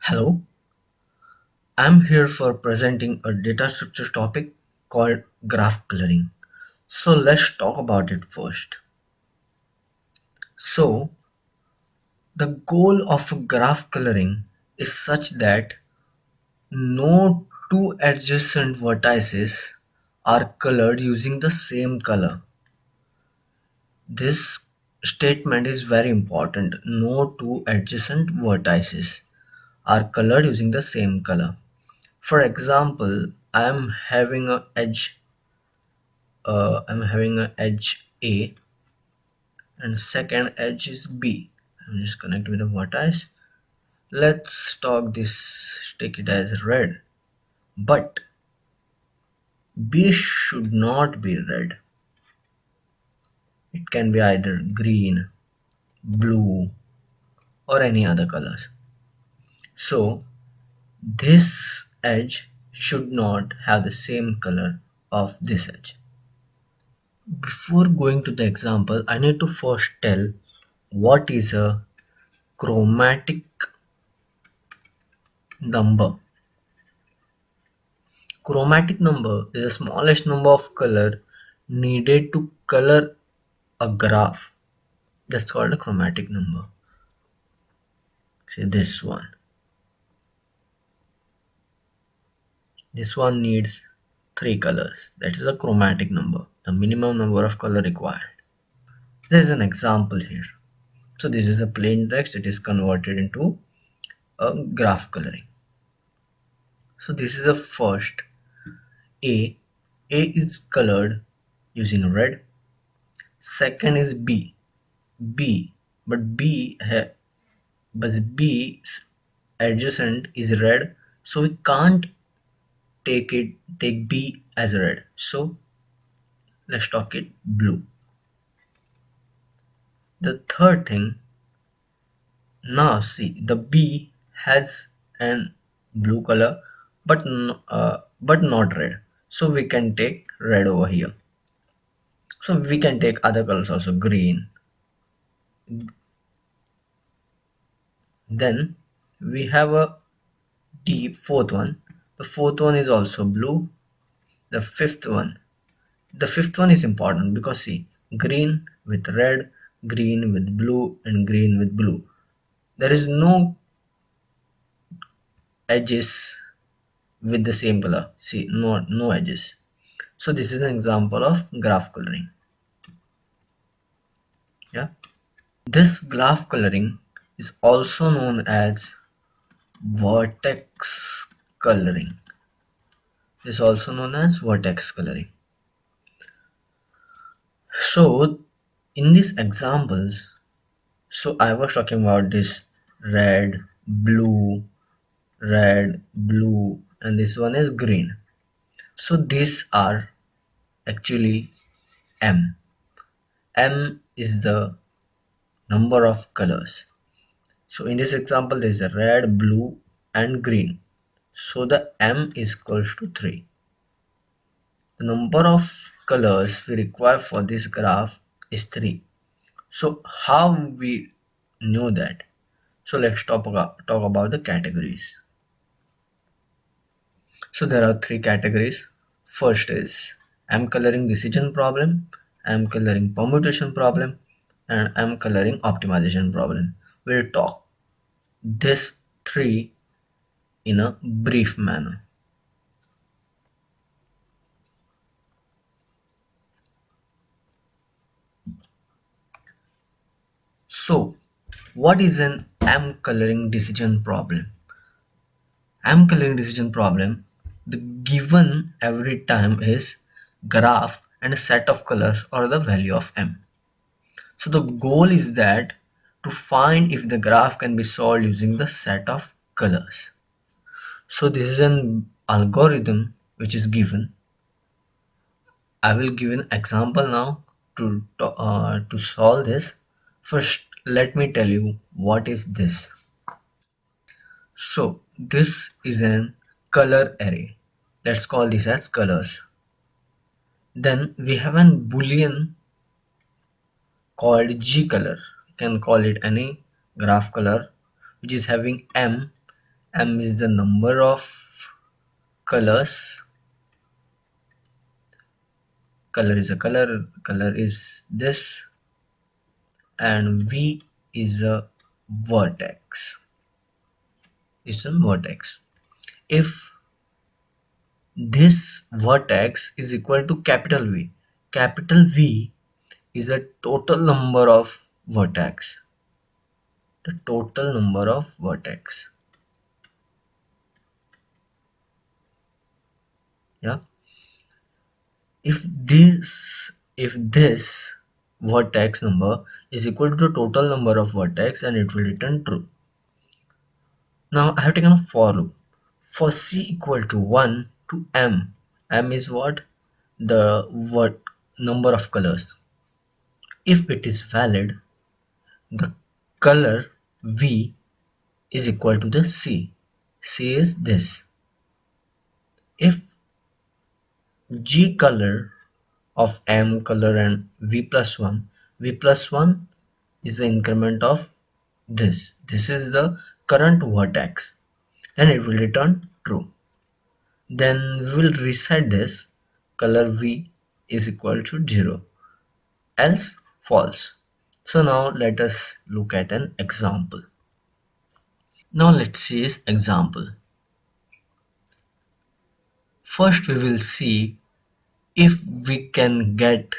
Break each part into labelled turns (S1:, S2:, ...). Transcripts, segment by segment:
S1: Hello, I'm here for presenting a data structure topic called graph coloring. So let's talk about it first. So the goal of graph coloring is such that no two adjacent vertices are colored using the same color. This statement is very important. No two adjacent vertices are colored using the same color. For example, I'm having a edge A and second edge is B. I'm just connect with the vertex. Let's talk this, take it as red. But B should not be red. It can be either green, blue, or any other colors. So this edge should not have the same color of this edge. Before going to the example, I need to first tell what is a chromatic number. Chromatic number is the smallest number of color needed to color a graph. That's called a chromatic number. See this one. This one needs three colors. That is a chromatic number, the minimum number of color required. There is an example here. So this is a plain text. It is converted into a graph coloring. So this is a first A. A is colored using red. Second is B. B, but B's adjacent is red, so we can't take B as red. So let's talk it blue. The third thing, now see the B has an blue color, but not red. So we can take red over here. So we can take other colors also, green. Then we have a D, fourth one. The fourth one is also blue. The fifth one is important because see, green with red, green with blue, and green with blue. There is no edges with the same color. See, no edges. So this is an example of graph coloring. Yeah. This graph coloring is also known as vertex coloring. Is also known as vertex coloring. So in these examples, so I was talking about this red, blue, red, blue, and this one is green. So these are actually M. M is the number of colors. So in this example, there is a red, blue, and green. So the M is equals to 3. The number of colors we require for this graph is 3. So how we know that? So let's talk about the categories. So there are three categories. First is M coloring decision problem, M coloring permutation problem, and M coloring optimization problem. We'll talk this three in a brief manner. So what is an M coloring decision problem? M coloring decision problem, the given every time is graph and a set of colors or the value of M. So the goal is that to find if the graph can be solved using the set of colors. So this is an algorithm which is given. I will give an example now to solve this. First, let me tell you what is this. So this is an color array. Let's call this as colors. Then we have an boolean called G color. You can call it any graph color which is having M M is the number of colors. Color is a color. Color is this. And V is a vertex. It's a vertex. If this vertex is equal to capital V, capital V is a total number of vertex. The total number of vertex. Yeah. If this vertex number is equal to the total number of vertex, and it will return true. Now I have taken a for loop. For c equal to 1 to m. M is what? The number of colors. If it is valid, the color V is equal to the C. C is this. If G color of M color and V plus 1, V plus 1 is the increment of this. This is the current vertex. Then it will return true. Then we will reset this. Color V is equal to 0, else false. So now let us look at an example. Now let's see this example. First we will see if we can get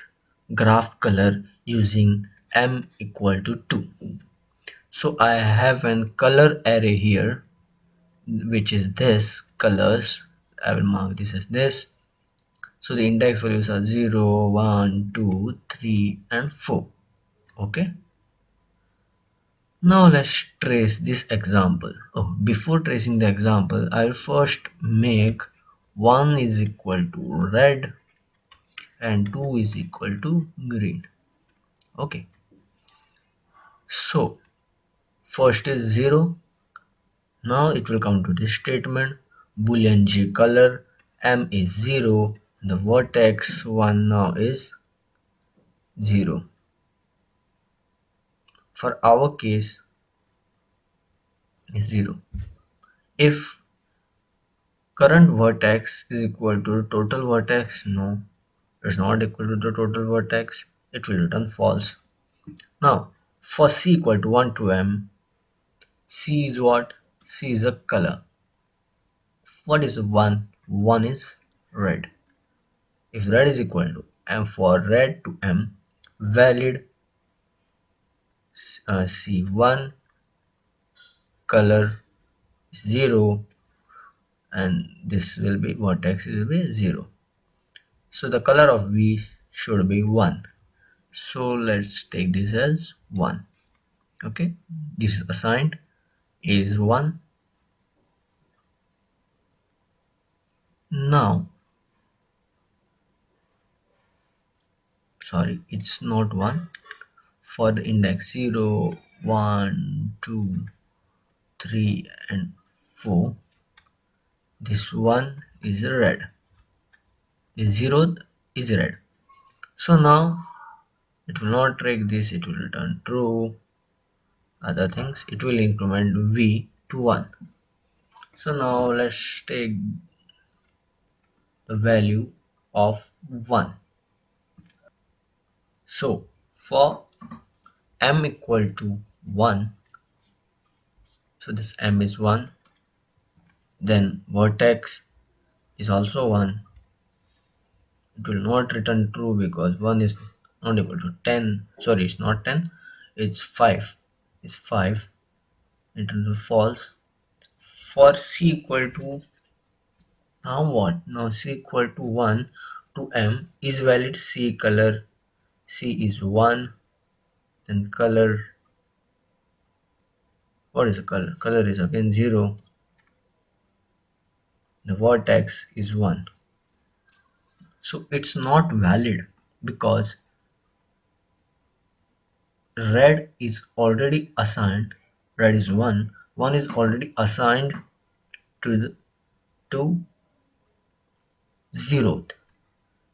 S1: graph color using m equal to 2. So I have an color array here, which is this colors. I will mark this as this. So the index values are 0, 1, 2, 3 and 4. Okay. Now let's trace this example. Oh, before tracing the example, I'll first make 1 is equal to red and 2 is equal to green. Okay. So first is 0. Now it will come to this statement. Boolean G color M is 0. The vertex 1 now is 0. For our case is 0. If current vertex is equal to total vertex, no, it's not equal to the total vertex, it will return false. Now for C equal to 1 to M, C is what? C is a color. What is 1? 1 is red. If red is equal to M, for red to M, valid C1, color 0, and this will be vertex will be 0. So the color of V should be 1. So let's take this as 1. Okay, this is assigned is 1. Now, sorry, it's not 1. For the index 0, 1, 2, 3 and 4, this 1 is red. The 0th is red. So now it will not take this, it will return true. Other things, it will increment V to 1. So now let's take the value of 1. So for m equal to 1, so this m is 1, then vertex is also 1. It will not return true because 1 is not equal to 10. Sorry, it's not 10, it's 5. It's 5. It will be false. For c equal to, now what? Now c equal to 1 to m is valid. C color, c is 1, then color, what is the color? Color is again 0. The vertex is 1. So it's not valid because red is already assigned. Red is 1. 1 is already assigned to the to 0th.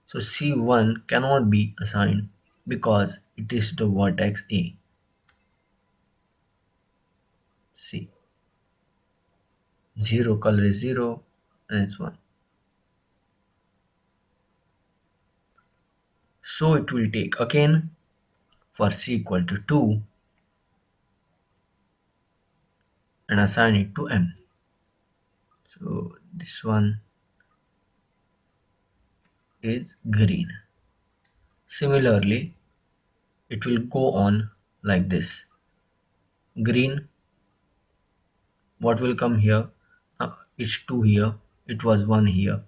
S1: So C1 cannot be assigned because it is the vertex A. C. 0 color is 0 and it's 1. So it will take again for c equal to 2 and assign it to m. So this one is green. Similarly, it will go on like this. Green, what will come here? It's 2 here, it was 1 here,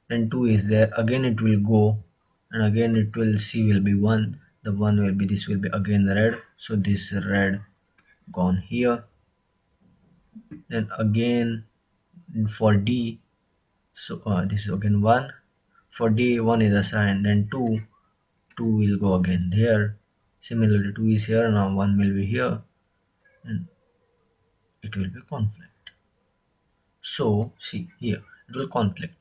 S1: then 2 is there, again it will go, and again it will c will be 1, the 1 will be, this will be again red, so this red gone here, then again for d, so this is again 1, for d 1 is assigned, then 2, 2 will go again there, similarly 2 is here, now 1 will be here, and it will be conflict. So see here, it will conflict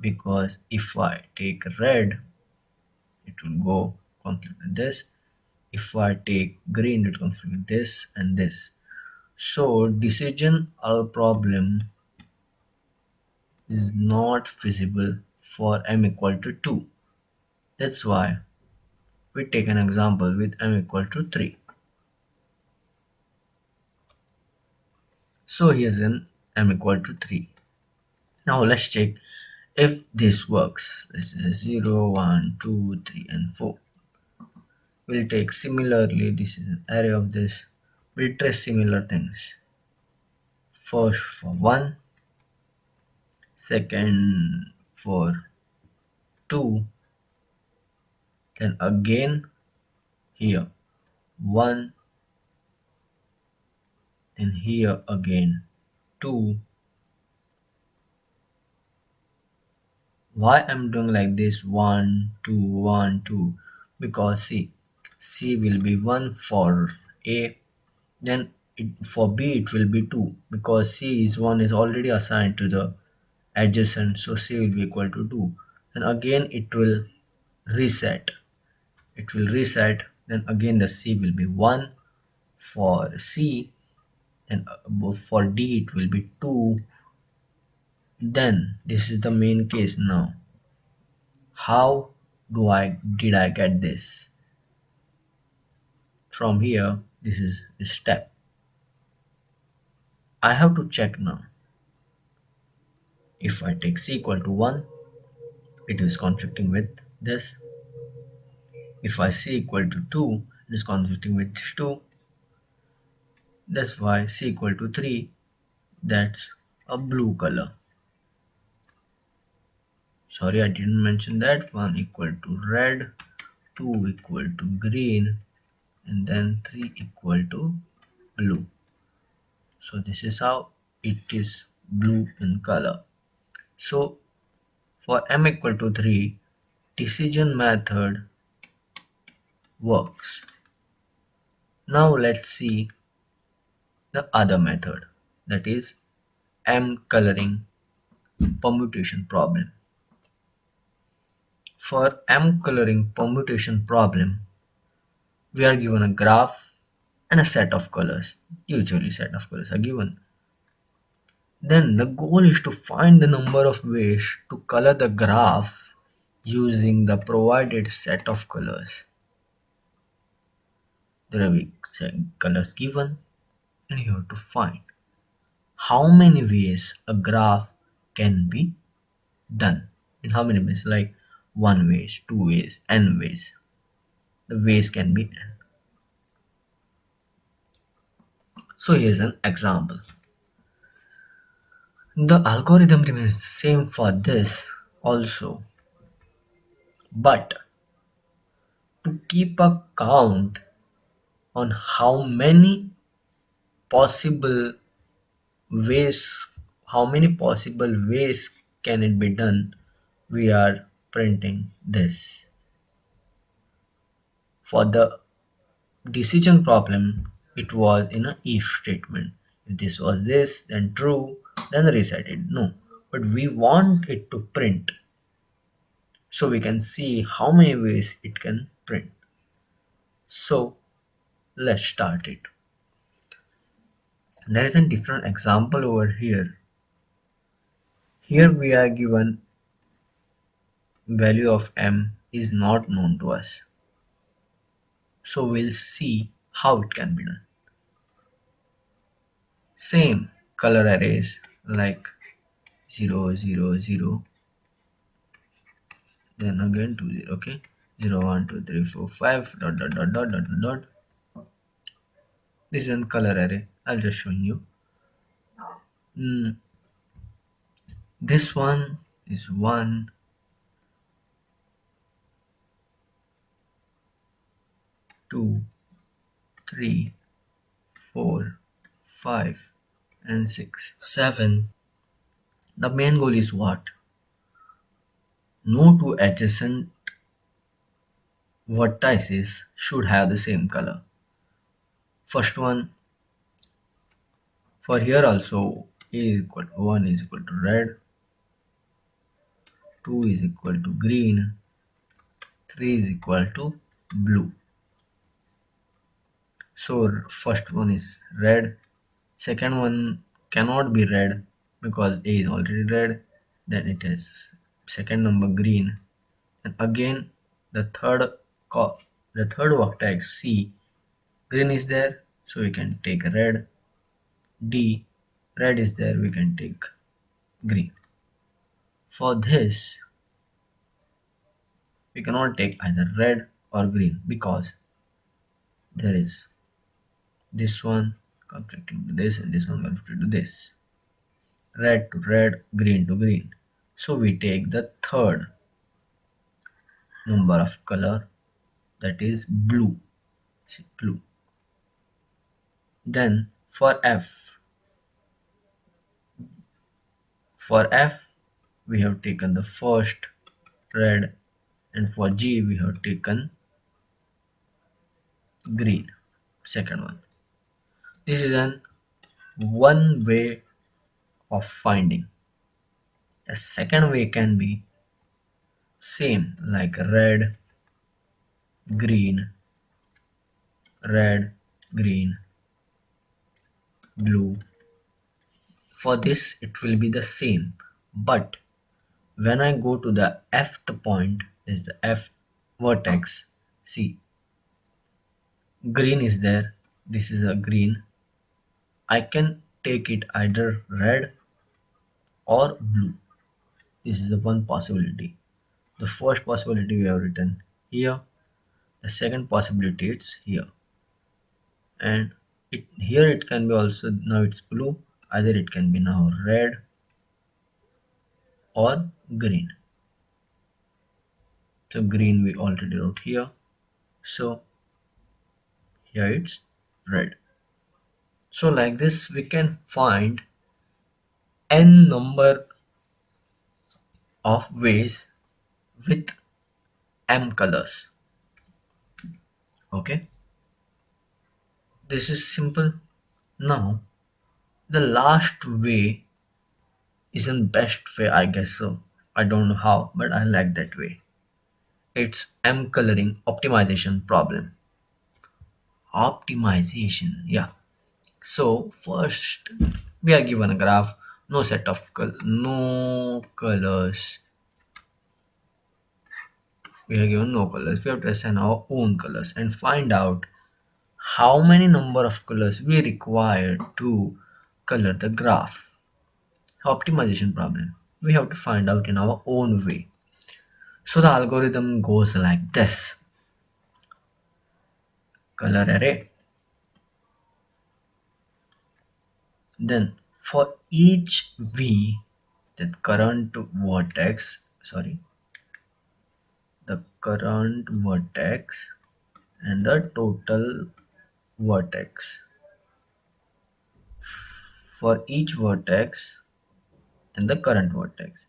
S1: because if I take red, it will go conflict with this. If I take green, it will conflict with this and this. So decision or problem is not feasible for m equal to 2. That's why we take an example with m equal to 3. So here's an m equal to 3. Now let's check if this works. This is a 0, 1, 2, 3, and 4. We'll take similarly, this is an array of this. We'll trace similar things. First for 1, second for 2, then again here 1, then here again 2. Why I'm doing like this 1 2 1 2? Because see, c will be 1 for a, then for b it will be 2 because c is 1 is already assigned to the adjacent, so c will be equal to 2, and again reset it will reset, then again the c will be 1 for c, and for d it will be 2. Then this is the main case. Now how did I get this from here? This is a step I have to check. Now if I take c equal to 1, it is conflicting with this. If I c equal to 2, it is conflicting with this 2. That's why c equal to 3, that's a blue color. Sorry, I didn't mention that. 1 equal to red, 2 equal to green, and then 3 equal to blue. So this is how it is blue in color. So for m equal to 3, decision method works. Now let's see the other method, that is m coloring permutation problem. For m coloring permutation problem, we are given a graph and a set of colors. Usually set of colors are given. Then the goal is to find the number of ways to color the graph using the provided set of colors. There are colors given, and you have to find how many ways a graph can be done. In how many ways? Like 1 ways, 2 ways, n ways. The ways can be n. So here's an example. The algorithm remains the same for this also, but to keep a count on how many possible ways, can it be done, we are printing this. For the decision problem, it was in a if statement. If this was this, then true, then reset it. No, but we want it to print, so we can see how many ways it can print. So let's start it. There is a different example over here. Here we are given value of m is not known to us. So we'll see how it can be done. Same color arrays like 0, 0, 0, then again 2 0. Okay, 0, 1, 2, 3, 4, 5, dot dot dot dot dot dot dot. This is a color array. I'll just show you. Mm, this one is 1, 2, 3, 4, 5, and 6, 7. The main goal is what? No two adjacent vertices should have the same color. First one, for here also, A is equal to 1 is equal to red, 2 is equal to green, 3 is equal to blue. So first one is red, second one cannot be red because A is already red, then it is second number green, and again the third the third vertex C, green is there, so we can take red. D, red is there, we can take green. For this we cannot take either red or green because there is this one conflicting to this and this one conflicting to this, red to red, green to green. So we take the third number of color, that is blue. See, blue. Then for F we have taken the first red, and for G we have taken green, second one. This is an one way of finding. The second way can be same like green, red, green, blue. For this it will be the same, but when I go to the fth point, is the F vertex, see, green is there, this is a green, I can take it either red or blue. This is the one possibility. The first possibility we have written here, the second possibility it's here, and here it can be also, now it's blue, either it can be now red or green. So green we already wrote here, so here it's red. So like this we can find n number of ways with m colors. Okay, this is simple. Now the last way is the best way, I guess so. I don't know how, but I like that way. It's m coloring optimization problem. Optimization, yeah. So first we are given a graph, no colors. We are given no colors. We have to assign our own colors and find out how many number of colors we require to color the graph. Optimization problem. We have to find out in our own way. So the algorithm goes like this. Color array. Then for each V, the current vertex, the current vertex and the total vertex. For each vertex and the current vertex,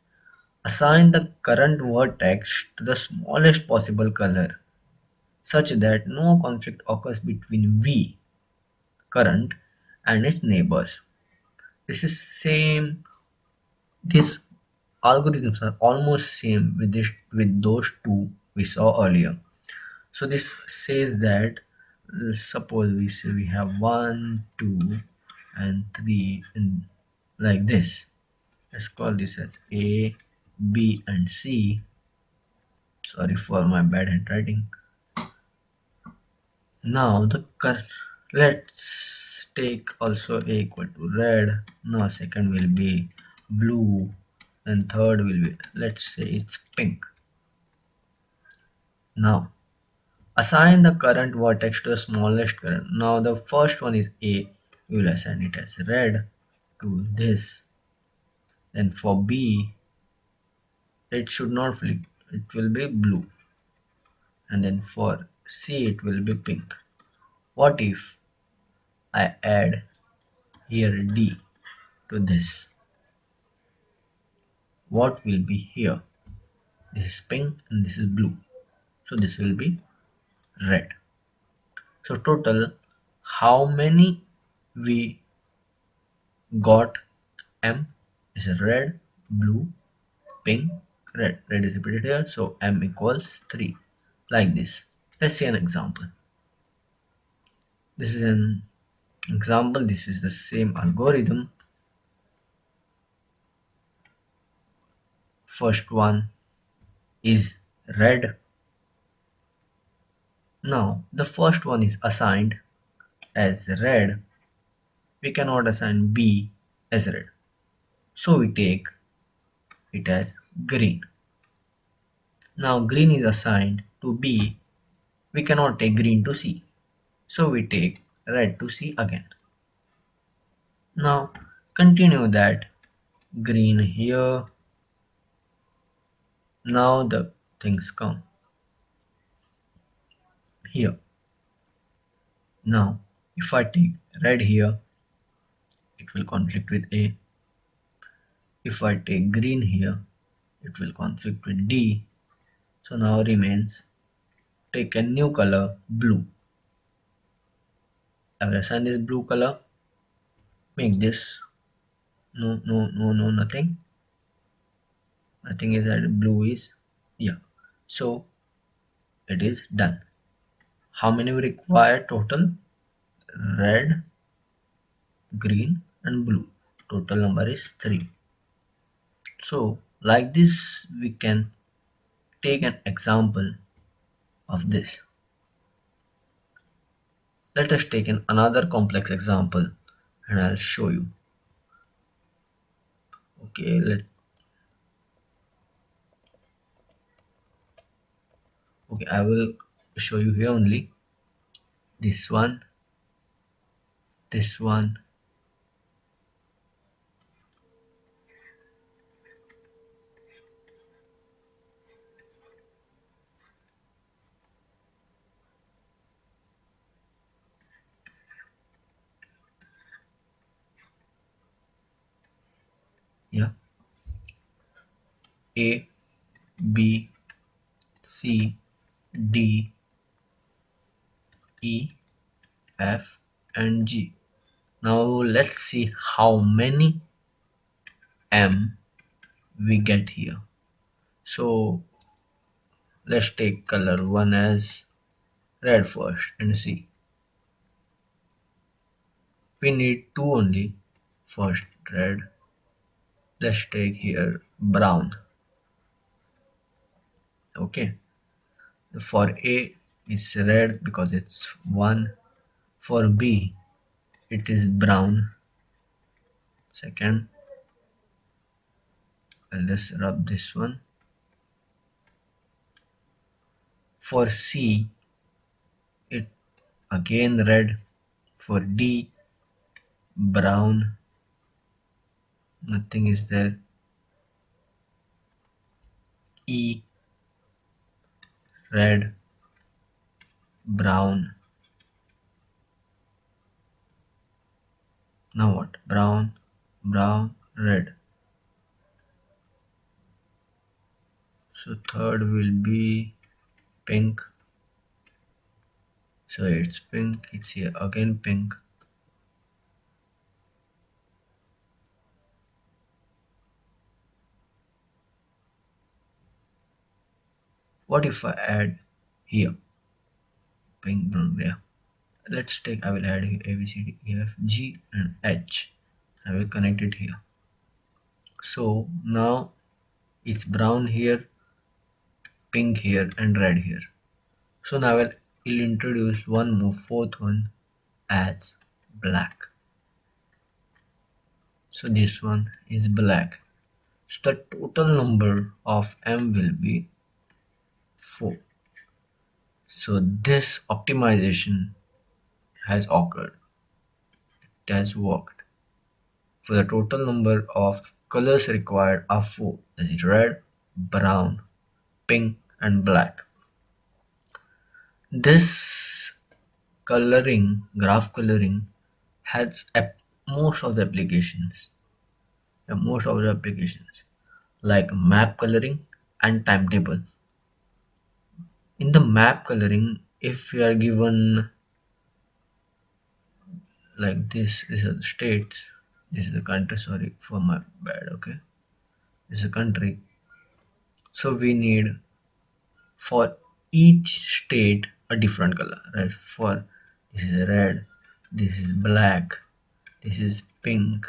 S1: assign the current vertex to the smallest possible color such that no conflict occurs between V current and its neighbors. This is same. These algorithms are almost same with those two we saw earlier. So this says that suppose we say we have 1, 2, and 3 in like this. Let's call this as A, B and C. Sorry for my bad handwriting. Now let's take also A equal to red. Now second will be blue and third will be, let's say it's pink. Now assign the current vertex to the smallest current. Now the first one is A. We will assign it as red to this. Then for B, it should not flip. It will be blue. And then for C, it will be pink. What if I add here D to this? What will be here? This is pink and this is blue. So this will be red. So total, how many we got? M is red, blue, pink, red. Red is repeated here, so M equals 3. Like this. Let's see an example. This is an example. This is the same algorithm. First one is red. Now the first one is assigned as red. We cannot assign B as red. So we take it as green. Now green is assigned to B. We cannot take green to C. So we take red to C again. Now continue that green here. Now the things come here. Now if I take red here, it will conflict with A. If I take green here, it will conflict with D. So now remains take a new color blue. I will assign this blue color. Make this nothing. Nothing is that blue is, yeah. So it is done. How many we require total? Red, green and blue. Total number is 3. So like this we can take an example of this. Let us take another complex example and I'll show you. Okay, I will show you here only. This one, this one, yeah. A, B, C, D, E, F and G. Now let's see how many M we get here. So let's take color one as red first and see. We need two only. First red. Let's take here brown. Okay. For A it's red because it's one. For B it is brown. Second, I'll just rub this one. For C it again red. For D brown, nothing is there. E red, brown. Now what? Brown, brown, red. So third will be pink. So it's pink. It's here again pink. What if I add here pink, brown, yeah. Let's take, I will add here A, B, C, D, E, F, G and H. I will connect it here. So now it's brown here, pink here and red here. So now will introduce one more fourth one as black. So this one is black. So the total number of M will be 4. So this optimization has occurred. It has worked. For the total number of colors required are 4. That is red, brown, pink and black. This graph coloring has most of the applications. Most of the applications like map coloring and timetable. In the map coloring, if we are given like this is the states, this is the country, sorry for my bad, okay, this is a country. So we need for each state a different color, right? For this is red, this is black, this is pink,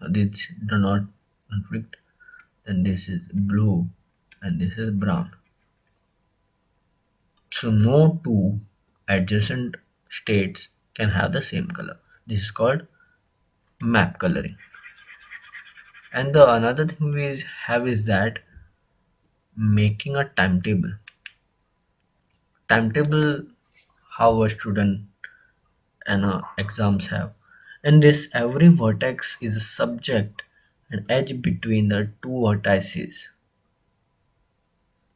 S1: this do not conflict, then this is blue and this is brown. So no two adjacent states can have the same color. This is called map coloring. And the another thing we have is that making a timetable. Timetable how a student and exams have. In this, every vertex is a subject and edge between the two vertices.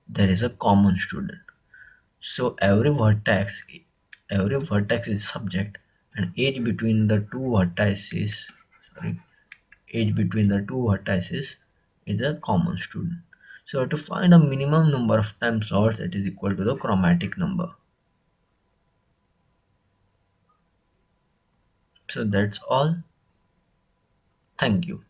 S1: There is a common student. So every vertex is subject and edge between the two vertices. Sorry, edge between the two vertices is a common student. So to find a minimum number of time slots that is equal to the chromatic number. So that's all. Thank you.